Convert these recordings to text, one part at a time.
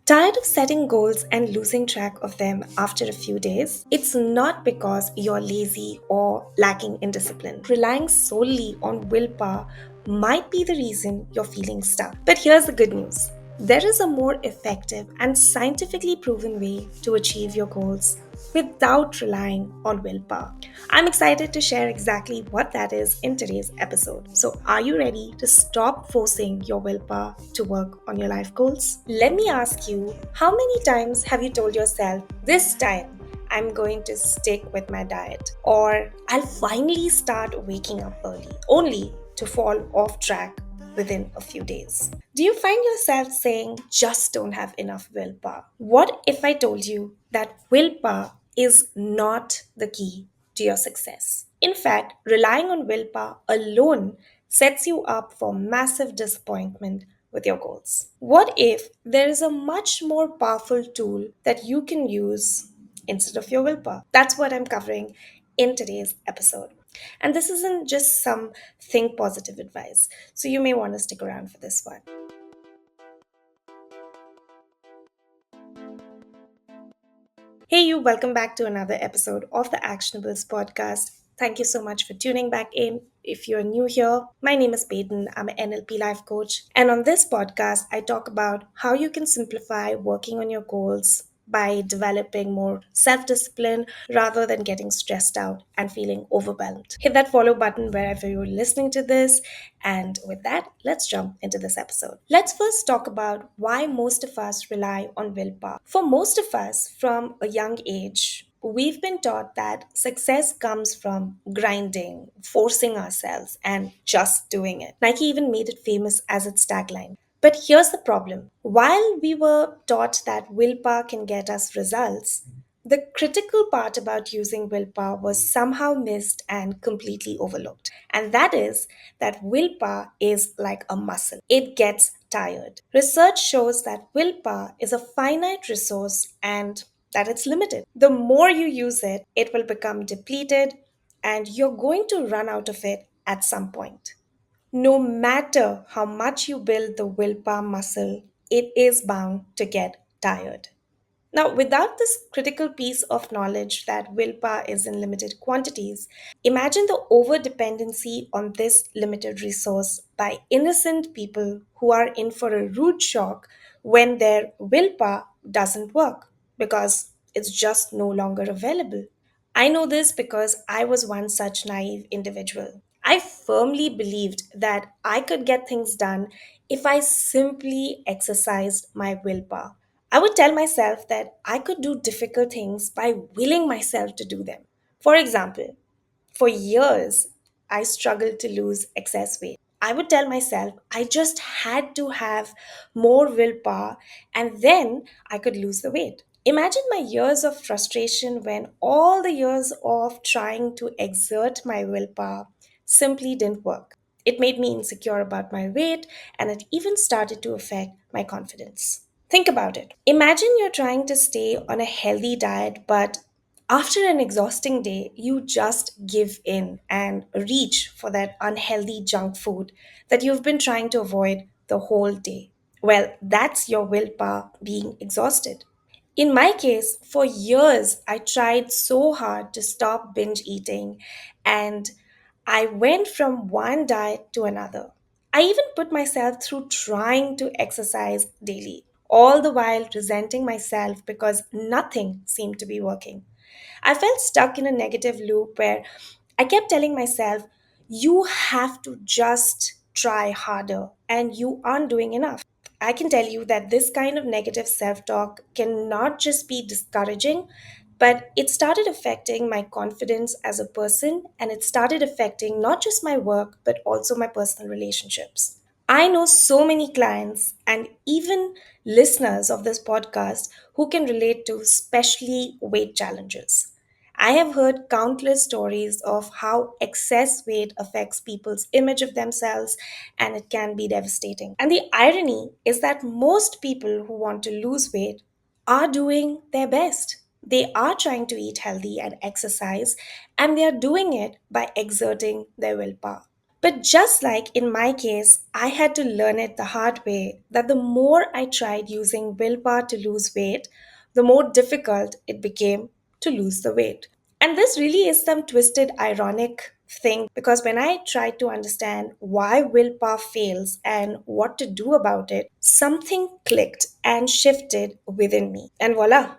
Tired of setting goals and losing track of them after a few days? It's not because you're lazy or lacking in discipline. Relying solely on willpower might be the reason you're feeling stuck. But here's the good news: there is a more effective and scientifically proven way to achieve your goals without relying on willpower. I'm excited to share exactly what that is in today's episode. So, are you ready to stop forcing your willpower to work on your life goals? Let me ask you, how many times have you told yourself, this time I'm going to stick with my diet, or I'll finally start waking up early, only to fall off track within a few days? Do you find yourself saying, just don't have enough willpower? What if I told you that willpower is not the key to your success? In fact, relying on willpower alone sets you up for massive disappointment with your goals. What if there is a much more powerful tool that you can use instead of your willpower? That's what I'm covering in today's episode. And this isn't just some think positive advice, so you may want to stick around for this one. Hey, you, welcome back to another episode of the Actionables podcast. Thank you so much for tuning back in. If you're new here, my name is Peyton. I'm an NLP life coach. And on this podcast, I talk about how you can simplify working on your goals by developing more self discipline rather than getting stressed out and feeling overwhelmed. Hit that follow button wherever you're listening to this. And with that, let's jump into this episode. Let's first talk about why most of us rely on willpower. For most of us, from a young age, we've been taught that success comes from grinding, forcing ourselves, and just doing it. Nike even made it famous as its tagline. But here's the problem: while we were taught that willpower can get us results, the critical part about using willpower was somehow missed and completely overlooked. And that is that willpower is like a muscle, it gets tired. Research shows that willpower is a finite resource and that it's limited. The more you use it, it will become depleted and you're going to run out of it at some point. No matter how much you build the willpower muscle, it is bound to get tired. Now, without this critical piece of knowledge that willpower is in limited quantities, imagine the over dependency on this limited resource by innocent people who are in for a rude shock when their willpower doesn't work because it's just no longer available. I know this because I was one such naive individual. I firmly believed that I could get things done if I simply exercised my willpower. I would tell myself that I could do difficult things by willing myself to do them. For example, for years, I struggled to lose excess weight. I would tell myself I just had to have more willpower and then I could lose the weight. Imagine my years of frustration when all the years of trying to exert my willpower simply didn't work. It made me insecure about my weight and it even started to affect my confidence. Think about it. Imagine you're trying to stay on a healthy diet, but after an exhausting day, you just give in and reach for that unhealthy junk food that you've been trying to avoid the whole day. Well, that's your willpower being exhausted. In my case, for years, I tried so hard to stop binge eating and I went from one diet to another. I even put myself through trying to exercise daily, all the while resenting myself because nothing seemed to be working. I felt stuck in a negative loop where I kept telling myself, you have to just try harder and you aren't doing enough. I can tell you that this kind of negative self talk can not just be discouraging, but it started affecting my confidence as a person and it started affecting not just my work, but also my personal relationships. I know so many clients and even listeners of this podcast who can relate to especially weight challenges. I have heard countless stories of how excess weight affects people's image of themselves, and it can be devastating. And the irony is that most people who want to lose weight are doing their best. They are trying to eat healthy and exercise, and they are doing it by exerting their willpower. But just like in my case, I had to learn it the hard way that the more I tried using willpower to lose weight, the more difficult it became to lose the weight. And this really is some twisted, ironic thing because when I tried to understand why willpower fails and what to do about it, something clicked and shifted within me. And voila,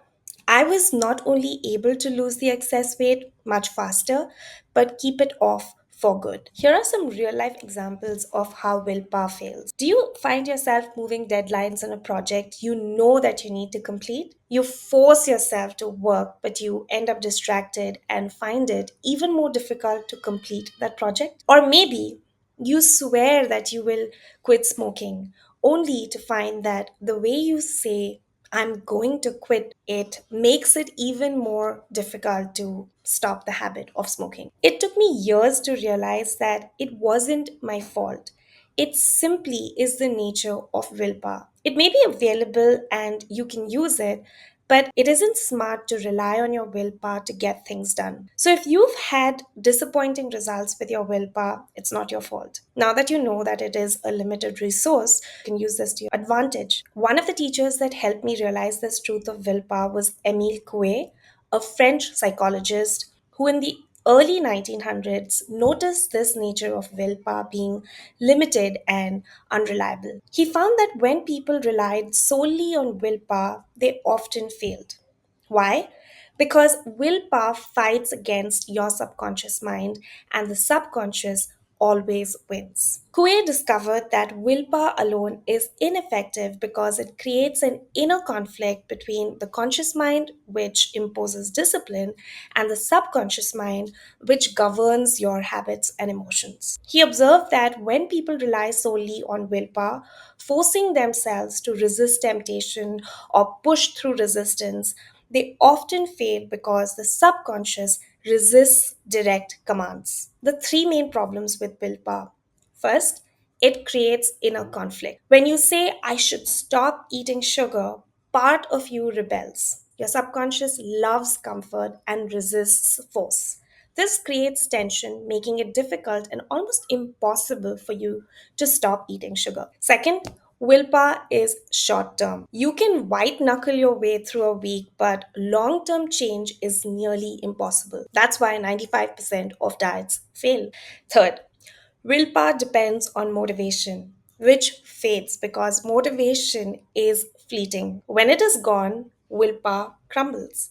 I was not only able to lose the excess weight much faster, but keep it off for good. Here are some real life examples of how willpower fails. Do you find yourself moving deadlines on a project you know that you need to complete? You force yourself to work, but you end up distracted and find it even more difficult to complete that project? Or maybe you swear that you will quit smoking, only to find that the way you say, I'm going to quit it, makes it even more difficult to stop the habit of smoking. It took me years to realize that it wasn't my fault. It simply is the nature of willpower. It may be available and you can use it, but it isn't smart to rely on your willpower to get things done. So if you've had disappointing results with your willpower, it's not your fault. Now that you know that it is a limited resource, you can use this to your advantage. One of the teachers that helped me realize this truth of willpower was Émile Coué, a French psychologist who in the early 1900s noticed this nature of willpower being limited and unreliable. He found that when people relied solely on willpower, they often failed. Why? Because willpower fights against your subconscious mind, and the subconscious always wins. Coué discovered that willpower alone is ineffective because it creates an inner conflict between the conscious mind, which imposes discipline, and the subconscious mind, which governs your habits and emotions. He observed that when people rely solely on willpower, forcing themselves to resist temptation or push through resistance, they often fail because the subconscious resists direct commands. The three main problems with willpower. First, it creates inner conflict. When you say, I should stop eating sugar, part of you rebels. Your subconscious loves comfort and resists force. This creates tension, making it difficult and almost impossible for you to stop eating sugar. Second, willpower is short term. You can white knuckle your way through a week, but long term change is nearly impossible. That's why 95% of diets fail. Third, willpower depends on motivation, which fades because motivation is fleeting. When it is gone, willpower crumbles.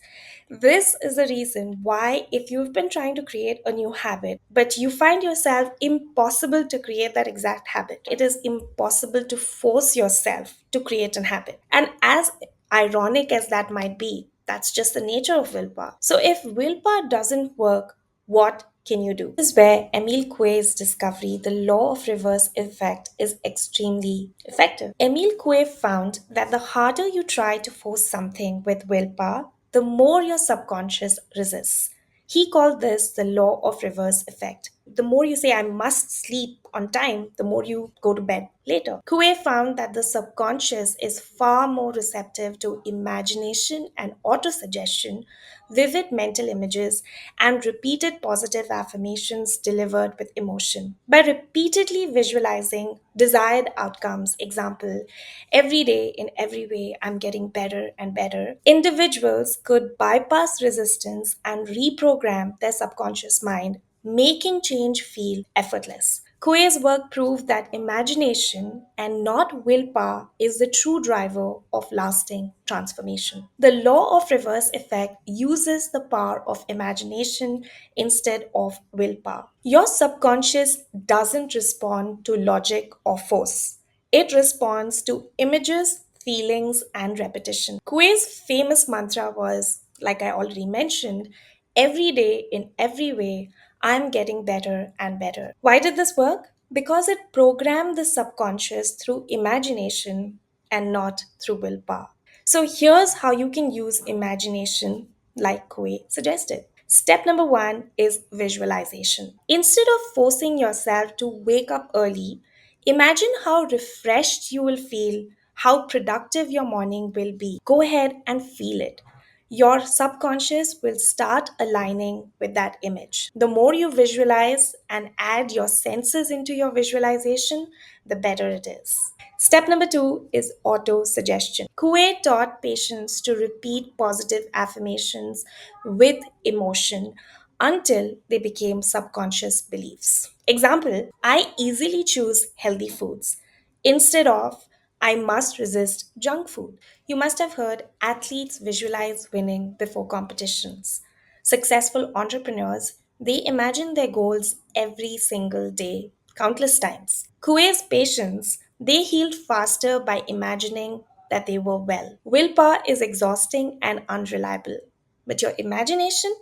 This is the reason why, if you've been trying to create a new habit, but you find yourself impossible to create that exact habit, it is impossible to force yourself to create an habit. And as ironic as that might be, that's just the nature of willpower. So if willpower doesn't work, what can you do? This is where Emile Coué's discovery, the law of reverse effect, is extremely effective. Emile Coué found that the harder you try to force something with willpower, the more your subconscious resists. He called this the law of reverse effect. The more you say, I must sleep on time, the more you go to bed later. Coué found that the subconscious is far more receptive to imagination and autosuggestion, vivid mental images, and repeated positive affirmations delivered with emotion. By repeatedly visualizing desired outcomes, example, every day in every way I'm getting better and better, individuals could bypass resistance and reprogram their subconscious mind, making change feel effortless. Coué's work proved that imagination and not willpower is the true driver of lasting transformation. The law of reverse effect uses the power of imagination instead of willpower. Your subconscious doesn't respond to logic or force. It responds to images, feelings, and repetition. Coué's famous mantra was, like I already mentioned, every day in every way, I'm getting better and better. Why did this work? Because it programmed the subconscious through imagination and not through willpower. So here's how you can use imagination like Coué suggested. Step number one is visualization. Instead of forcing yourself to wake up early, imagine how refreshed you will feel, how productive your morning will be. Go ahead and feel it. your subconscious will start aligning with that image. The more you visualize and add your senses into your visualization, the better it is. Step number 2 is auto suggestion. Coué taught patients to repeat positive affirmations with emotion until they became subconscious beliefs. Example, I easily choose healthy foods instead of I must resist junk food. You must have heard athletes visualize winning before competitions. Successful entrepreneurs, they imagine their goals every single day, countless times. Coué's patients, they healed faster by imagining that they were well. Willpower is exhausting and unreliable, but your imagination,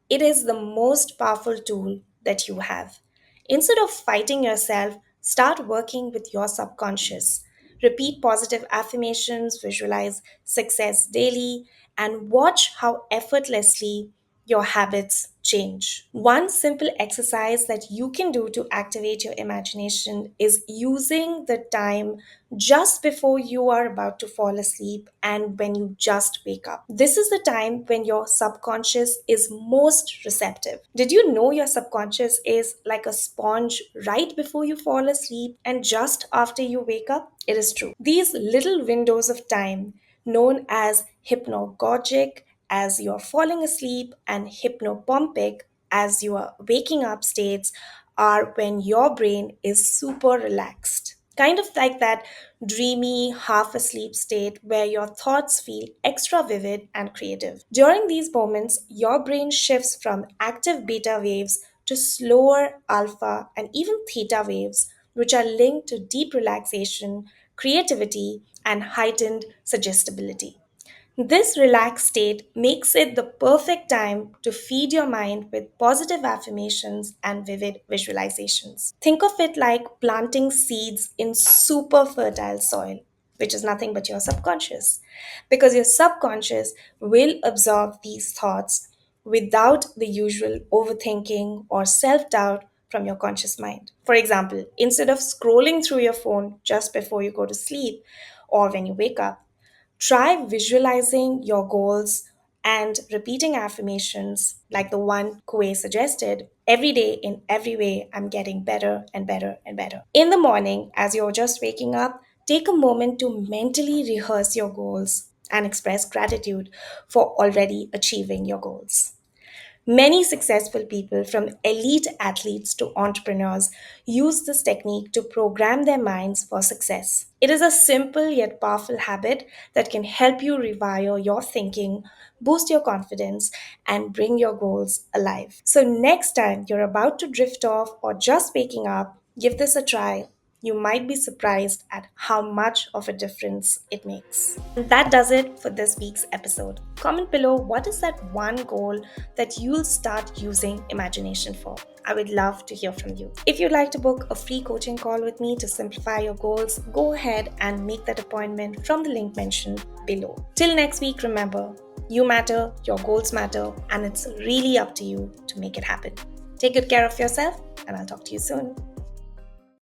it is the most powerful tool that you have. Instead of fighting yourself, start working with your subconscious. Repeat positive affirmations, visualize success daily, and watch how effortlessly your habits change. One simple exercise that you can do to activate your imagination is using the time just before you are about to fall asleep and when you just wake up. This is the time when your subconscious is most receptive. Did you know your subconscious is like a sponge right before you fall asleep and just after you wake up? It is true. These little windows of time, known as hypnagogic as you are falling asleep and hypnopompic as you are waking up states, are when your brain is super relaxed. Kind of like that dreamy, half asleep state where your thoughts feel extra vivid and creative. During these moments, your brain shifts from active beta waves to slower alpha and even theta waves, which are linked to deep relaxation, creativity, and heightened suggestibility. This relaxed state makes it the perfect time to feed your mind with positive affirmations and vivid visualizations. Think of it like planting seeds in super fertile soil, which is nothing but your subconscious, because your subconscious will absorb these thoughts without the usual overthinking or self doubt from your conscious mind. For example, instead of scrolling through your phone just before you go to sleep or when you wake up, try visualizing your goals and repeating affirmations like the one Kue suggested every day in every way. I'm getting better and better and better. In the morning, as you're just waking up, take a moment to mentally rehearse your goals and express gratitude for already achieving your goals. Many successful people, from elite athletes to entrepreneurs, use this technique to program their minds for success. It is a simple yet powerful habit that can help you rewire your thinking, boost your confidence, and bring your goals alive. So, next time you're about to drift off or just waking up, give this a try. You might be surprised at how much of a difference it makes. And that does it for this week's episode. Comment below what is that one goal that you'll start using imagination for. I would love to hear from you. If you'd like to book a free coaching call with me to simplify your goals, go ahead and make that appointment from the link mentioned below. Till next week, remember, you matter, your goals matter, and it's really up to you to make it happen. Take good care of yourself, and I'll talk to you soon.